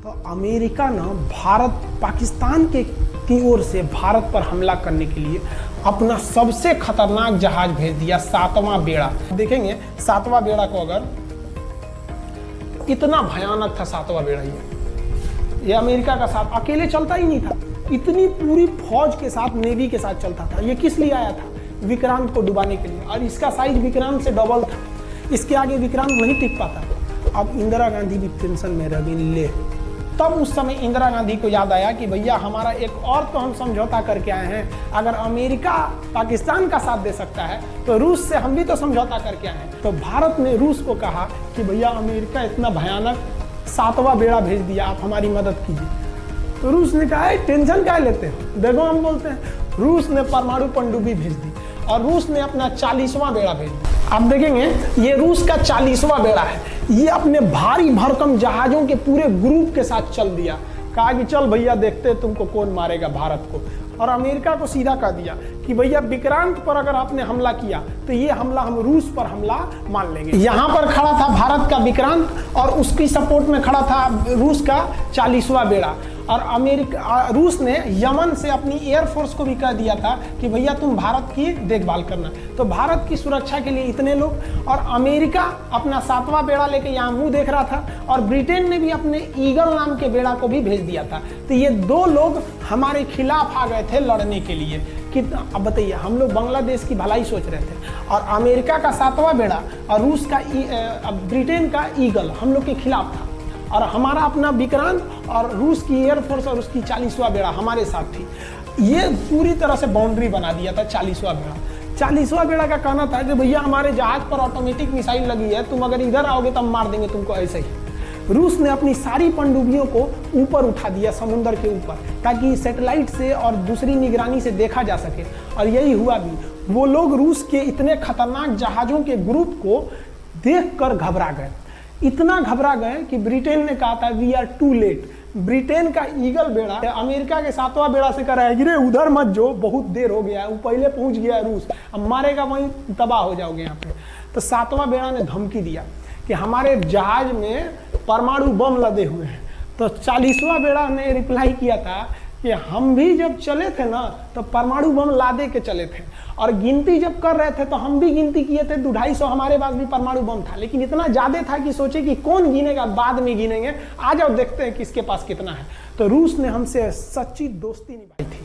तो अमेरिका ना भारत पाकिस्तान की ओर से भारत पर हमला करने के लिए अपना सबसे खतरनाक जहाज भेज दिया, 7वां बेड़ा। देखेंगे 7वां बेड़ा को, अगर इतना भयानक था 7वां बेड़ा, ये अमेरिका का साथ अकेले चलता ही नहीं था, इतनी पूरी फौज के साथ, नेवी के साथ चलता था। ये किस लिए आया था? विक्रांत को डुबाने के लिए, और इसका साइज विक्रांत से डबल था। इसके आगे विक्रांत नहीं टिक पाता। अब इंदिरा गांधी भी टेंशन में रह गई ले। तब उस समय इंदिरा गांधी को याद आया कि भैया हमारा एक और तो हम समझौता करके आए हैं, अगर अमेरिका पाकिस्तान का साथ दे सकता है तो रूस से हम भी तो समझौता करके आए हैं। तो भारत ने रूस को कहा कि भैया अमेरिका इतना भयानक 7वां बेड़ा भेज दिया, आप हमारी मदद कीजिए। तो रूस ने कहा टेंशन क्या लेते हैं, देखो हम बोलते हैं। रूस ने परमाणु पनडुब्बी भेज दी और रूस ने अपना 40वां बेड़ा भेज दिया। आप देखेंगे ये रूस का 40वां बेड़ा है। ये अपने भारी भरकम जहाजों के पूरे ग्रुप के साथ चल दिया, कहा कि चल भैया देखते तुमको कौन मारेगा भारत को। और अमेरिका को सीधा कह दिया कि भैया विक्रांत पर अगर आपने हमला किया तो ये हमला हम रूस पर हमला मान लेंगे। यहाँ पर खड़ा था भारत का विक्रांत और उसकी सपोर्ट में खड़ा था रूस का 40वां बेड़ा। और रूस ने यमन से अपनी एयरफोर्स को भी कह दिया था कि भैया तुम भारत की देखभाल करना। तो भारत की सुरक्षा के लिए इतने लोग, और अमेरिका अपना 7वां बेड़ा लेके यहाँ मुंह देख रहा था, और ब्रिटेन ने भी अपने ईगल नाम के बेड़ा को भी भेज दिया था। तो ये दो लोग हमारे खिलाफ आ गए थे लड़ने के लिए। अब बताइए, हम लोग बांग्लादेश की भलाई सोच रहे थे और अमेरिका का 7वां बेड़ा और रूस का ब्रिटेन का ईगल हम लोग के खिलाफ था, और हमारा अपना विक्रांत और रूस की एयरफोर्स और उसकी 40वां बेड़ा हमारे साथ थी। ये पूरी तरह से बाउंड्री बना दिया था 40वां बेड़ा। 40वां बेड़ा का कहना था कि भैया हमारे जहाज पर ऑटोमेटिक मिसाइल लगी है, तुम अगर इधर आओगे तो हम मार देंगे तुमको ऐसे ही। रूस ने अपनी सारी पनडुब्बियों को ऊपर उठा दिया, समुद्र के ऊपर, ताकि सैटेलाइट से और दूसरी निगरानी से देखा जा सके, और यही हुआ भी। वो लोग रूस के इतने खतरनाक जहाजों के ग्रुप को देखकर घबरा गए, इतना घबरा गए कि ब्रिटेन ने कहा था we are too late. Britain का ईगल बेड़ा अमेरिका के 7वां बेड़ा से कह रहा है कि उधर मत जो, बहुत देर हो गया है, वो पहले पहुंच गया है रूस, अब मारेगा वहीं तबाह हो जाओगे यहाँ पे। तो 7वां बेड़ा ने धमकी दिया कि हमारे जहाज में परमाणु बम लदे हुए हैं। तो 40वां बेड़ा ने रिप्लाई किया था कि हम भी जब चले थे ना तो परमाणु बम लादे के चले थे, और गिनती जब कर रहे थे तो हम भी गिनती किए थे, 250 हमारे पास भी परमाणु बम था, लेकिन इतना ज्यादा था कि सोचे कि कौन गिनेगा, बाद में गिनेंगे, आ जाओ देखते हैं किसके पास कितना है। तो रूस ने हमसे सच्ची दोस्ती निभाई थी।